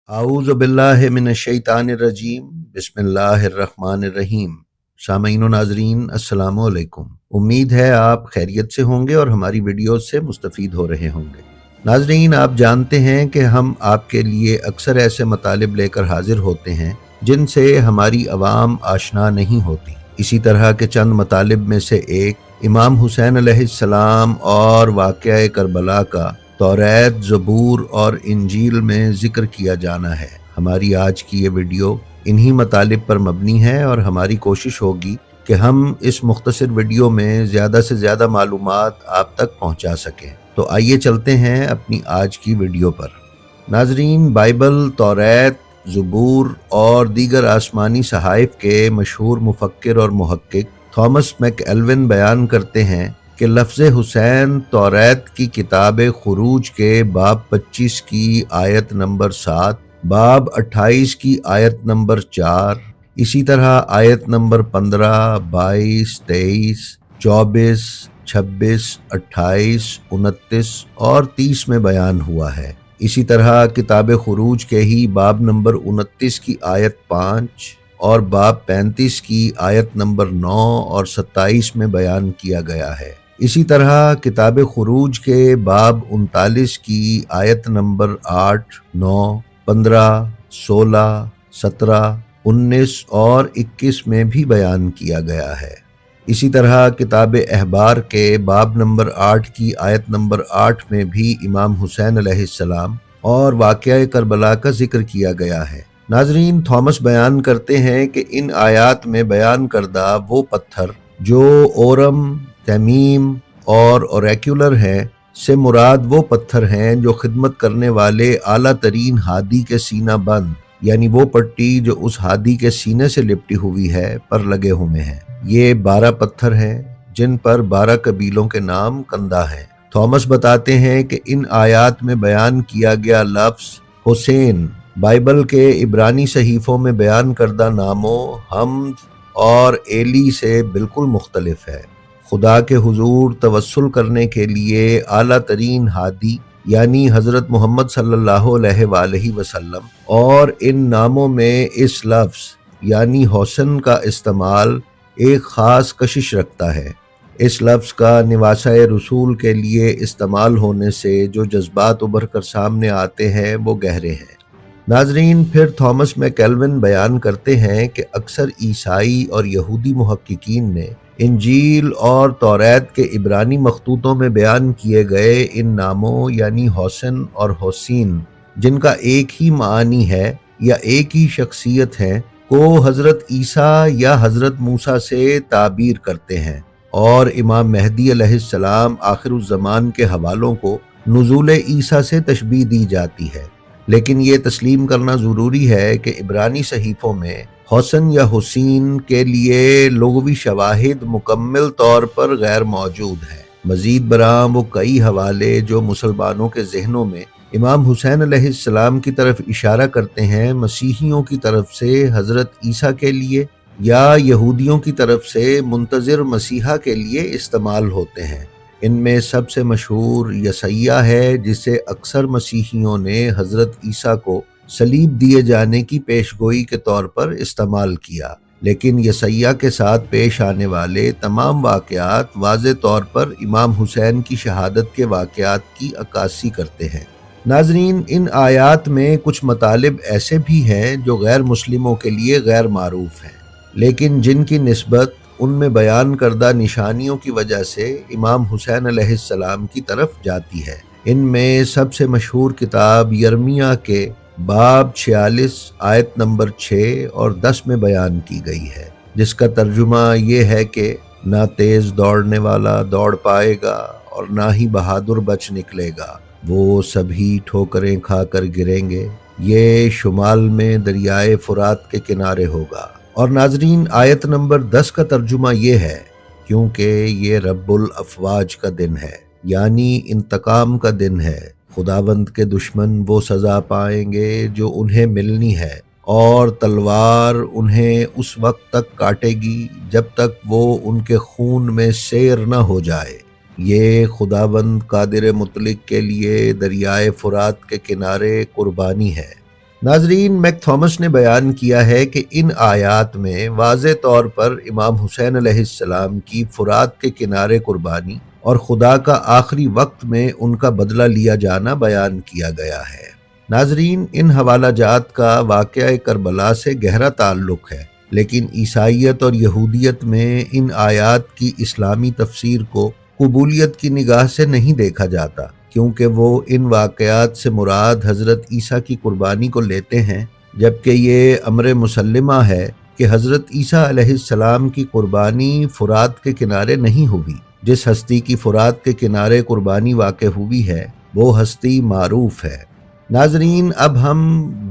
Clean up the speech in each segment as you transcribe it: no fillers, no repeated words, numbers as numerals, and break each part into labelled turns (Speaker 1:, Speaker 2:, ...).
Speaker 1: اعوذ باللہ من الشیطان الرجیم بسم اللہ الرحمن الرحیم۔ سامعین و ناظرین السلام علیکم۔ امید ہے آپ خیریت سے ہوں گے اور ہماری ویڈیوز سے مستفید ہو رہے ہوں گے۔ ناظرین، آپ جانتے ہیں کہ ہم آپ کے لیے اکثر ایسے مطالب لے کر حاضر ہوتے ہیں جن سے ہماری عوام آشنا نہیں ہوتی۔ اسی طرح کے چند مطالب میں سے ایک امام حسین علیہ السلام اور واقعہ کربلا کا توریت، زبور اور انجیل میں ذکر کیا جانا ہے۔ ہماری آج کی یہ ویڈیو انہی مطالب پر مبنی ہے اور ہماری کوشش ہوگی کہ ہم اس مختصر ویڈیو میں زیادہ سے زیادہ معلومات آپ تک پہنچا سکیں۔ تو آئیے چلتے ہیں اپنی آج کی ویڈیو پر۔ ناظرین، بائبل، توریت، زبور اور دیگر آسمانی صحائف کے مشہور مفکر اور محقق تھامس میک ایلوین بیان کرتے ہیں کہ لفظ حسین توریت کی کتاب خروج کے باب 25 کی آیت نمبر 7، باب 28 کی آیت نمبر 4، اسی طرح آیت نمبر 15، 22، 23، 24، 26، 28، 29 اور 30 میں بیان ہوا ہے۔ اسی طرح کتاب خروج کے ہی باب نمبر 29 کی آیت 5 اور باب 35 کی آیت نمبر 9 اور 27 میں بیان کیا گیا ہے۔ اسی طرح کتاب خروج کے باب 39 کی آیت نمبر 8، 9، 15، 16، 17، 19 اور 21 میں بھی بیان کیا گیا ہے۔ اسی طرح کتاب احبار کے باب نمبر 8 کی آیت نمبر 8 میں بھی امام حسین علیہ السلام اور واقعہ کربلا کا ذکر کیا گیا ہے۔ ناظرین، تھامس بیان کرتے ہیں کہ ان آیات میں بیان کردہ وہ پتھر جو اورم، تمیم اور اوریکولر ہیں سے مراد وہ پتھر ہیں جو خدمت کرنے والے اعلیٰ ترین ہادی کے سینہ بند، یعنی وہ پٹی جو اس ہادی کے سینے سے لپٹی ہوئی ہے، پر لگے ہوئے ہیں۔ یہ 12 پتھر ہیں جن پر 12 قبیلوں کے نام کندہ ہیں۔ تھامس بتاتے ہیں کہ ان آیات میں بیان کیا گیا لفظ حسین بائبل کے عبرانی صحیفوں میں بیان کردہ ناموں حمد اور ایلی سے بالکل مختلف ہے۔ خدا کے حضور توسل کرنے کے لیے اعلیٰ ترین ہادی یعنی حضرت محمد صلی اللہ علیہ وآلہ وسلم، اور ان ناموں میں اس لفظ یعنی حسن کا استعمال ایک خاص کشش رکھتا ہے۔ اس لفظ کا نواسہ رسول کے لیے استعمال ہونے سے جو جذبات ابھر کر سامنے آتے ہیں وہ گہرے ہیں۔ ناظرین، پھر تھامس میک ایلوین بیان کرتے ہیں کہ اکثر عیسائی اور یہودی محققین نے انجیل اور توریت کے عبرانی مخطوطوں میں بیان کیے گئے ان ناموں یعنی حسن اور حسین، جن کا ایک ہی معنی ہے یا ایک ہی شخصیت ہے، کو حضرت عیسیٰ یا حضرت موسیٰ سے تعبیر کرتے ہیں، اور امام مہدی علیہ السلام آخر الزمان کے حوالوں کو نزول عیسیٰ سے تشبیہ دی جاتی ہے۔ لیکن یہ تسلیم کرنا ضروری ہے کہ عبرانی صحیفوں میں حسن یا حسین کے لیے لغوی شواہد مکمل طور پر غیر موجود ہیں۔ مزید برآں وہ کئی حوالے جو مسلمانوں کے ذہنوں میں امام حسین علیہ السلام کی طرف اشارہ کرتے ہیں، مسیحیوں کی طرف سے حضرت عیسیٰ کے لیے یا یہودیوں کی طرف سے منتظر مسیحا کے لیے استعمال ہوتے ہیں۔ ان میں سب سے مشہور یسیع ہے، جسے اکثر مسیحیوں نے حضرت عیسیٰ کو صلیب دیے جانے کی پیشگوئی کے طور پر استعمال کیا، لیکن یسیع کے ساتھ پیش آنے والے تمام واقعات واضح طور پر امام حسین کی شہادت کے واقعات کی عکاسی کرتے ہیں۔ ناظرین، ان آیات میں کچھ مطالب ایسے بھی ہیں جو غیر مسلموں کے لیے غیر معروف ہیں، لیکن جن کی نسبت ان میں بیان کردہ نشانیوں کی وجہ سے امام حسین علیہ السلام کی طرف جاتی ہے۔ ان میں سب سے مشہور کتاب یرمیہ کے باب 46 آیت نمبر 6 اور 10 میں بیان کی گئی ہے، جس کا ترجمہ یہ ہے کہ نہ تیز دوڑنے والا دوڑ پائے گا اور نہ ہی بہادر بچ نکلے گا، وہ سبھی ٹھوکریں کھا کر گریں گے، یہ شمال میں دریائے فرات کے کنارے ہوگا۔ اور ناظرین، آیت نمبر 10 کا ترجمہ یہ ہے، کیونکہ یہ رب الافواج کا دن ہے، یعنی انتقام کا دن ہے۔ خداوند کے دشمن وہ سزا پائیں گے جو انہیں ملنی ہے، اور تلوار انہیں اس وقت تک کاٹے گی جب تک وہ ان کے خون میں سیر نہ ہو جائے۔ یہ خداوند قادر مطلق کے لیے دریائے فرات کے کنارے قربانی ہے۔ ناظرین، میک تھامس نے بیان کیا ہے کہ ان آیات میں واضح طور پر امام حسین علیہ السلام کی فرات کے کنارے قربانی اور خدا کا آخری وقت میں ان کا بدلہ لیا جانا بیان کیا گیا ہے۔ ناظرین، ان حوالہ جات کا واقعہ کربلا سے گہرا تعلق ہے، لیکن عیسائیت اور یہودیت میں ان آیات کی اسلامی تفسیر کو قبولیت کی نگاہ سے نہیں دیکھا جاتا، کیونکہ وہ ان واقعات سے مراد حضرت عیسیٰ کی قربانی کو لیتے ہیں، جبکہ یہ امر مسلمہ ہے کہ حضرت عیسیٰ علیہ السلام کی قربانی فرات کے کنارے نہیں ہوئی۔ جس ہستی کی فرات کے کنارے قربانی واقع ہوئی ہے وہ ہستی معروف ہے۔ ناظرین، اب ہم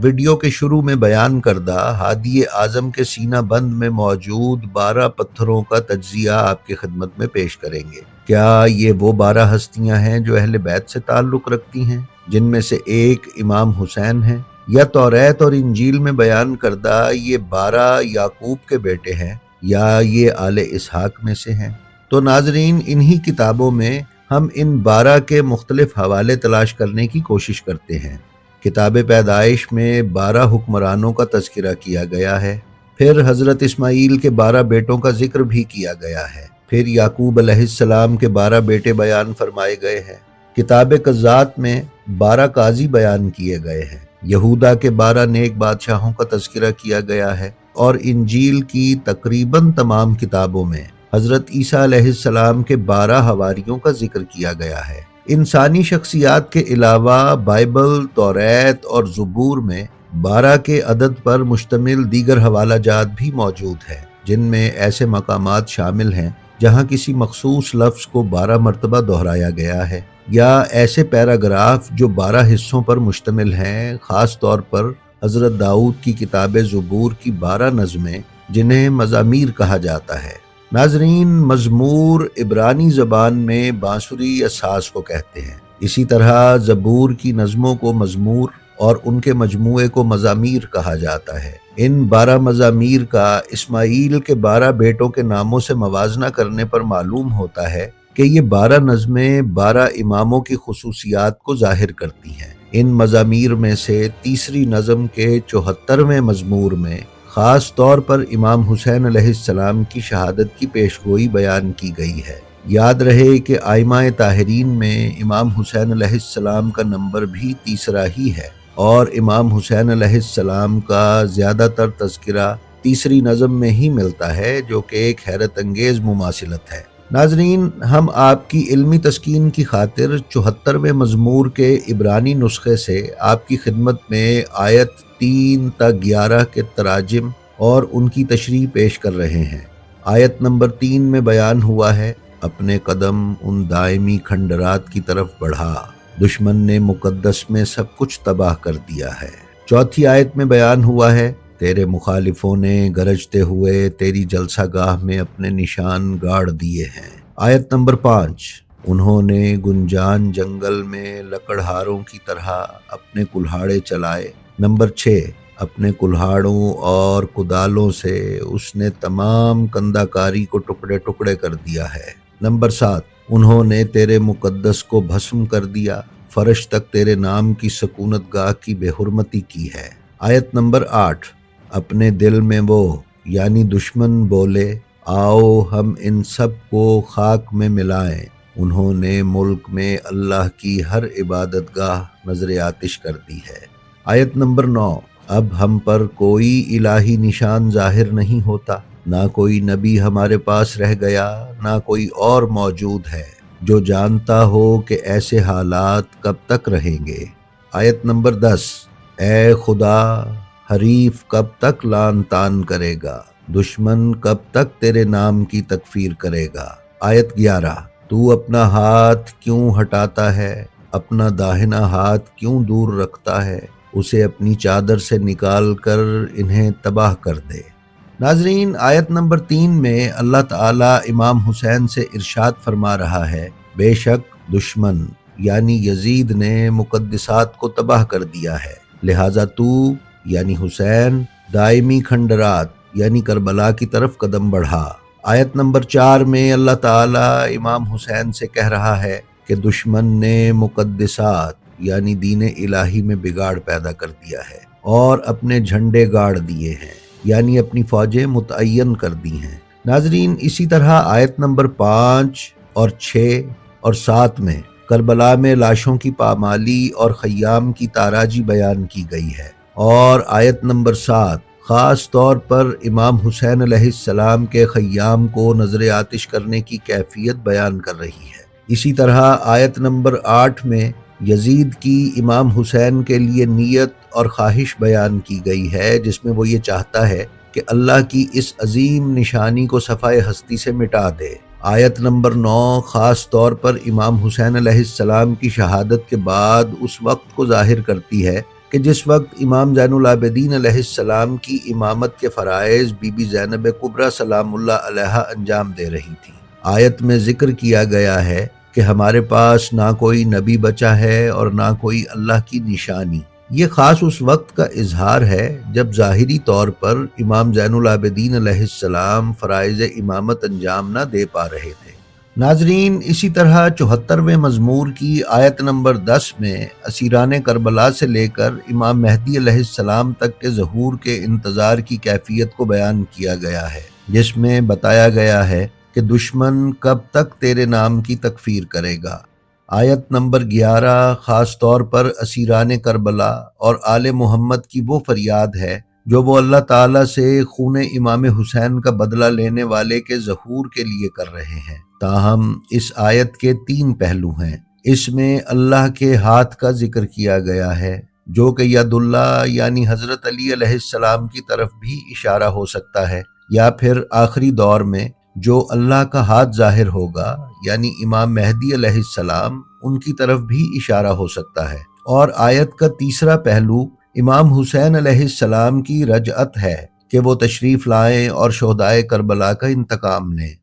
Speaker 1: ویڈیو کے شروع میں بیان کردہ ہادی اعظم کے سینہ بند میں موجود 12 پتھروں کا تجزیہ آپ کی خدمت میں پیش کریں گے۔ کیا یہ وہ 12 ہستیاں ہیں جو اہل بیت سے تعلق رکھتی ہیں، جن میں سے ایک امام حسین ہیں، یا توریت اور انجیل میں بیان کردہ یہ 12 یعقوب کے بیٹے ہیں، یا یہ آل اسحاق میں سے ہیں؟ تو ناظرین، انہی کتابوں میں ہم ان 12 کے مختلف حوالے تلاش کرنے کی کوشش کرتے ہیں۔ کتاب پیدائش میں 12 حکمرانوں کا تذکرہ کیا گیا ہے، پھر حضرت اسماعیل کے 12 بیٹوں کا ذکر بھی کیا گیا ہے، پھر یعقوب علیہ السلام کے 12 بیٹے بیان فرمائے گئے ہیں۔ کتاب قضات میں 12 قاضی بیان کیے گئے ہیں، یہودا کے 12 نیک بادشاہوں کا تذکرہ کیا گیا ہے، اور انجیل کی تقریباً تمام کتابوں میں حضرت عیسیٰ علیہ السلام کے 12 حواریوں کا ذکر کیا گیا ہے۔ انسانی شخصیات کے علاوہ بائبل، توریت اور زبور میں 12 کے عدد پر مشتمل دیگر حوالہ جات بھی موجود ہیں، جن میں ایسے مقامات شامل ہیں جہاں کسی مخصوص لفظ کو 12 مرتبہ دہرایا گیا ہے، یا ایسے پیراگراف جو 12 حصوں پر مشتمل ہیں، خاص طور پر حضرت داؤد کی کتاب زبور کی 12 نظمیں جنہیں مزامیر کہا جاتا ہے۔ ناظرین، مزمور عبرانی زبان میں بانسری یا ساز کو کہتے ہیں، اسی طرح زبور کی نظموں کو مزمور اور ان کے مجموعے کو مزامیر کہا جاتا ہے۔ ان 12 مزامیر کا اسماعیل کے 12 بیٹوں کے ناموں سے موازنہ کرنے پر معلوم ہوتا ہے کہ یہ 12 نظمیں 12 اماموں کی خصوصیات کو ظاہر کرتی ہیں۔ ان مزامیر میں سے تیسری نظم کے 74ویں مزمور میں خاص طور پر امام حسین علیہ السلام کی شہادت کی پیشگوئی بیان کی گئی ہے۔ یاد رہے کہ ائمہ طاہرین میں امام حسین علیہ السلام کا نمبر بھی تیسرا ہی ہے، اور امام حسین علیہ السلام کا زیادہ تر تذکرہ تیسری نظم میں ہی ملتا ہے، جو کہ ایک حیرت انگیز مماثلت ہے۔ ناظرین، ہم آپ کی علمی تسکین کی خاطر 74ویں مزمور کے عبرانی نسخے سے آپ کی خدمت میں آیت 3 تا 11 کے تراجم اور ان کی تشریح پیش کر رہے ہیں۔ آیت نمبر 3 میں بیان ہوا ہے، اپنے قدم ان دائمی کھنڈرات کی طرف بڑھا، دشمن نے مقدس میں سب کچھ تباہ کر دیا ہے۔ چوتھی آیت میں بیان ہوا ہے، تیرے مخالفوں نے گرجتے ہوئے تیری جلسہ گاہ میں اپنے نشان گاڑ دیے ہیں۔ آیت نمبر 5، انہوں نے گنجان جنگل میں لکڑہاروں کی طرح اپنے کلہاڑے چلائے۔ نمبر 6، اپنے کلہاڑوں اور کدالوں سے اس نے تمام کنداکاری کو ٹکڑے ٹکڑے کر دیا ہے۔ نمبر 7، انہوں نے تیرے مقدس کو بھسم کر دیا، فرش تک تیرے نام کی سکونت گاہ کی بے حرمتی کی ہے۔ آیت نمبر 8، اپنے دل میں وہ یعنی دشمن بولے، آؤ ہم ان سب کو خاک میں ملائیں، انہوں نے ملک میں اللہ کی ہر عبادت گاہ نظر آتش کر دی ہے۔ آیت نمبر 9، اب ہم پر کوئی الہی نشان ظاہر نہیں ہوتا، نہ کوئی نبی ہمارے پاس رہ گیا، نہ کوئی اور موجود ہے جو جانتا ہو کہ ایسے حالات کب تک رہیں گے۔ آیت نمبر 10، اے خدا، حریف کب تک لعن طعن کرے گا، دشمن کب تک تیرے نام کی تکفیر کرے گا۔ آیت 11، تو اپنا ہاتھ کیوں ہٹاتا ہے، اپنا داہنا ہاتھ کیوں دور رکھتا ہے، اسے اپنی چادر سے نکال کر انہیں تباہ کر دے۔ ناظرین، آیت نمبر 3 میں اللہ تعالیٰ امام حسین سے ارشاد فرما رہا ہے، بے شک دشمن یعنی یزید نے مقدسات کو تباہ کر دیا ہے، لہٰذا تو یعنی حسین دائمی کھنڈرات یعنی کربلا کی طرف قدم بڑھا۔ آیت نمبر 4 میں اللہ تعالیٰ امام حسین سے کہہ رہا ہے کہ دشمن نے مقدسات یعنی دین الہی میں بگاڑ پیدا کر دیا ہے، اور اپنے جھنڈے گاڑ دیے ہیں، یعنی اپنی فوجیں متعین کر دی ہیں۔ ناظرین، اسی طرح آیت نمبر 5 اور 6 اور 7 میں کربلا میں لاشوں کی پامالی اور خیام کی تاراجی بیان کی گئی ہے، اور آیت نمبر 7 خاص طور پر امام حسین علیہ السلام کے خیام کو نظر آتش کرنے کی کیفیت بیان کر رہی ہے۔ اسی طرح آیت نمبر 8 میں یزید کی امام حسین کے لیے نیت اور خواہش بیان کی گئی ہے، جس میں وہ یہ چاہتا ہے کہ اللہ کی اس عظیم نشانی کو صفائے ہستی سے مٹا دے۔ آیت نمبر 9 خاص طور پر امام حسین علیہ السلام کی شہادت کے بعد اس وقت کو ظاہر کرتی ہے کہ جس وقت امام زین العابدین علیہ السلام کی امامت کے فرائض بی بی زینب کبریٰ سلام اللہ علیہا انجام دے رہی تھیں۔ آیت میں ذکر کیا گیا ہے کہ ہمارے پاس نہ کوئی نبی بچا ہے اور نہ کوئی اللہ کی نشانی۔ یہ خاص اس وقت کا اظہار ہے جب ظاہری طور پر امام زین العابدین علیہ السلام فرائض امامت انجام نہ دے پا رہے تھے۔ ناظرین، اسی طرح 74ویں مزمور کی آیت نمبر 10 میں اسیران کربلا سے لے کر امام مہدی علیہ السلام تک کے ظہور کے انتظار کی کیفیت کو بیان کیا گیا ہے، جس میں بتایا گیا ہے کہ دشمن کب تک تیرے نام کی تکفیر کرے گا۔ آیت نمبر 11 خاص طور پر اسیران کربلا اور آل محمد کی وہ فریاد ہے جو وہ اللہ تعالیٰ سے خون امام حسین کا بدلہ لینے والے کے ظہور کے لیے کر رہے ہیں۔ تاہم اس آیت کے 3 پہلو ہیں۔ اس میں اللہ کے ہاتھ کا ذکر کیا گیا ہے، جو کہ ید اللہ یعنی حضرت علی علیہ السلام کی طرف بھی اشارہ ہو سکتا ہے، یا پھر آخری دور میں جو اللہ کا ہاتھ ظاہر ہوگا یعنی امام مہدی علیہ السلام، ان کی طرف بھی اشارہ ہو سکتا ہے۔ اور آیت کا تیسرا پہلو امام حسین علیہ السلام کی رجعت ہے کہ وہ تشریف لائیں اور شہدائے کربلا کا انتقام لیں۔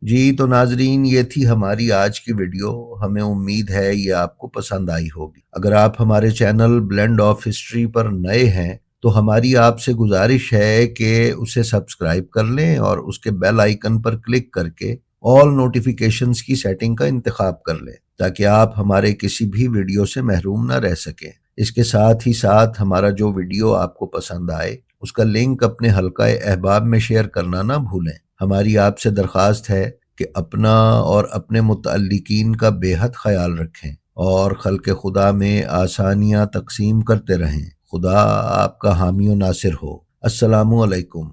Speaker 1: جی تو ناظرین، یہ تھی ہماری آج کی ویڈیو۔ ہمیں امید ہے یہ آپ کو پسند آئی ہوگی۔ اگر آپ ہمارے چینل بلینڈ آف ہسٹری پر نئے ہیں تو ہماری آپ سے گزارش ہے کہ اسے سبسکرائب کر لیں اور اس کے بیل آئیکن پر کلک کر کے آل نوٹیفیکیشنز کی سیٹنگ کا انتخاب کر لیں، تاکہ آپ ہمارے کسی بھی ویڈیو سے محروم نہ رہ سکیں۔ اس کے ساتھ ہی ساتھ ہمارا جو ویڈیو آپ کو پسند آئے اس کا لنک اپنے حلقہ احباب میں شیئر کرنا نہ بھولیں۔ ہماری آپ سے درخواست ہے کہ اپنا اور اپنے متعلقین کا بے حد خیال رکھیں اور خلق خدا میں آسانیاں تقسیم کرتے رہیں۔ خدا آپ کا حامی و ناصر ہو۔ السلام علیکم۔